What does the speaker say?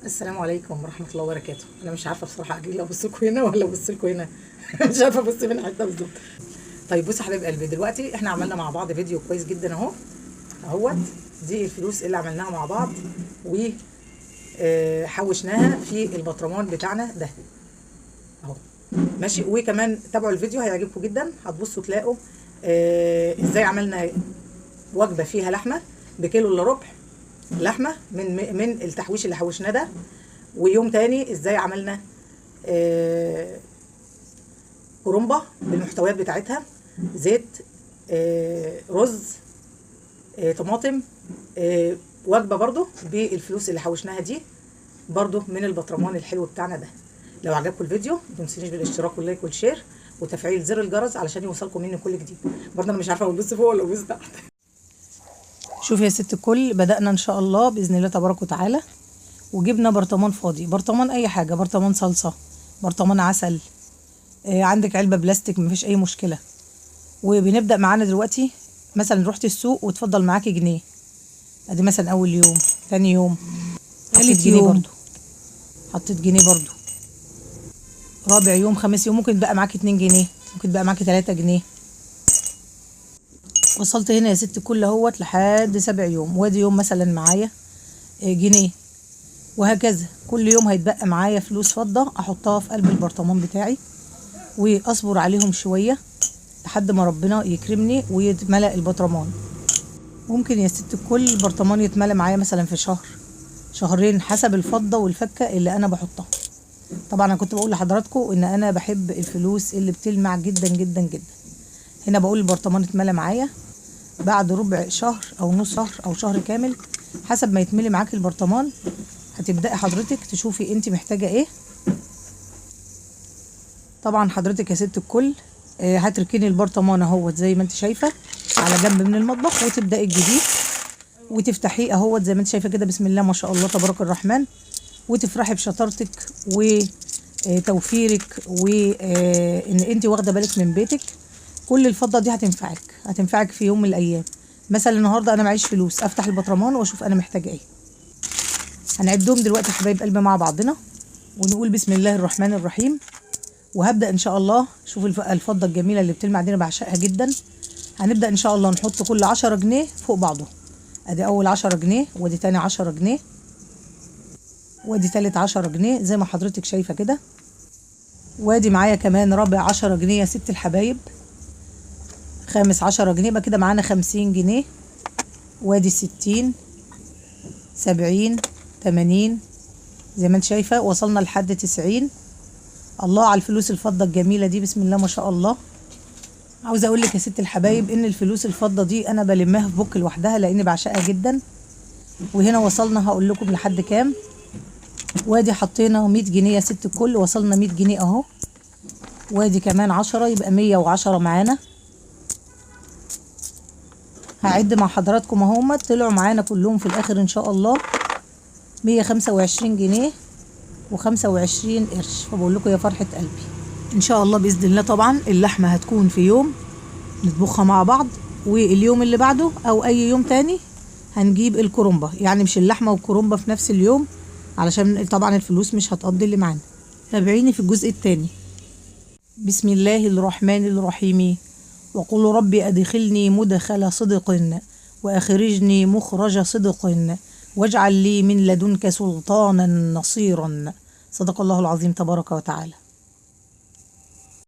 السلام عليكم ورحمة الله وبركاته. أنا مش عارفة بصراحة أجي أبص لكم هنا ولا أبص لكم هنا. مش عارفة أبص من حتة بالظبط. طيب بصوا حبايب قلبي، دلوقتي إحنا عملنا مع بعض فيديو كويس جدا أهوت. دي الفلوس اللي عملناها مع بعض وحوشناها في البطرمان بتاعنا ده أهو، ماشي. وكمان تابعوا الفيديو هيعجبكم جدا، هتبصوا تلاقوا إزاي عملنا وجبة فيها لحمة بكيلو إلا ربع لحمه من التحويش اللي حوشناه ده. ويوم تاني ازاي عملنا كرومبه بالمحتويات بتاعتها، زيت، رز، طماطم، وجبه برضو بالفلوس اللي حوشناها دي برضو من البطرمان الحلو بتاعنا ده. لو عجبكم الفيديو ما تنسونيش بالاشتراك واللايك والشير وتفعيل زر الجرس علشان يوصلكم مني كل جديد. برضو انا مش عارفه ببص فوق ولا ببص تحت. شوفي يا ست الكل، بدأنا ان شاء الله بإذن الله تبارك وتعالى، وجبنا برطمان فاضي، برطمان اي حاجة، برطمان صلصة، برطمان عسل، عندك علبة بلاستيك مفيش اي مشكلة. وبنبدأ معانا دلوقتي، مثلا رحت السوق وتفضل معاكي جنيه، ادي مثلا اول يوم، تاني يوم حطيت جنيه برضو، حطيت جنيه برضو، رابع يوم، خامس يوم ممكن بقى معاكي 2 جنيه، ممكن بقى معاكي 3 جنيه. وصلت هنا يا ست الكل اهوت لحد 7 يوم، وادي يوم مثلا معايا جنيه، وهكذا كل يوم هيتبقى معايا فلوس فضة احطها في قلب البرطمان بتاعي، واصبر عليهم شوية لحد ما ربنا يكرمني ويتملأ البرطمان. ممكن يا ست الكل البرطمان يتملأ معايا مثلا في شهر، شهرين، حسب الفضة والفكة اللي انا بحطها. طبعا انا كنت بقول لحضراتكم ان انا بحب الفلوس اللي بتلمع جدا جدا جدا. هنا بقول البرطمان اتملى معايا بعد ربع شهر او نص شهر او شهر كامل، حسب ما يتملي معاكي البرطمان هتبدأي حضرتك تشوفي انت محتاجة ايه. طبعا حضرتك يا ست الكل هتركني البرطمان اهوت زي ما انت شايفة على جنب من المطبخ، وتبدأي تجيبيه وتفتحيه اهوت زي ما انت شايفة كده، بسم الله ما شاء الله تبارك الرحمن، وتفرحي بشطارتك وتوفيرك، وان انت واخدة بالك من بيتك. كل الفضة دي هتنفعك في يوم من الايام. مثلا النهارده انا معيش فلوس، افتح البطرمان واشوف انا محتاجة ايه. هنعدهم دلوقتي حبايب قلبي مع بعضنا، ونقول بسم الله الرحمن الرحيم. وهبدأ ان شاء الله، شوف الفضة الجميلة اللي بتلمع دي انا بعشقها جدا. هنبدأ ان شاء الله نحط كل 10 جنيه فوق بعضه، ادي اول 10 جنيه، وادي تاني 10 جنيه، وادي تالت 10 جنيه زي ما حضرتك شايفة كده، وادي معايا كمان رابع 10 جنيه يا ست الحبايب، خامس 10 جنيه، يبقى كده معانا 50 جنيه، وادي 60 70 80 زي ما انت شايفة، وصلنا لحد 90. الله على الفلوس الفضة الجميلة دي، بسم الله ما شاء الله. عاوزة اقول لك يا ست الحبايب ان الفلوس الفضة دي انا بلمها في بوك لوحدها لاني بعشقها جدا. وهنا وصلنا هقول لكم لحد كام، وادي حطينا 100 جنيه يا ست الكل، وصلنا 100 جنيه اهو، وادي كمان 10 يبقى 110 معانا. هعد مع حضراتكم اهو، طلعوا معانا كلهم في الاخر ان شاء الله 125 جنيه و25 قرش. فبقول لكم يا فرحة قلبي ان شاء الله باذن الله. طبعا اللحمه هتكون في يوم نطبخها مع بعض، واليوم اللي بعده او اي يوم تاني هنجيب الكرومبه، يعني مش اللحمه والكرومبه في نفس اليوم علشان طبعا الفلوس مش هتقضي اللي معانا. تابعيني في الجزء التاني. بسم الله الرحمن الرحيم. وقل ربي أدخلني مدخل صدق وأخرجني مخرج صدق واجعل لي من لدنك سلطانا نصيرا. صدق الله العظيم تبارك وتعالى.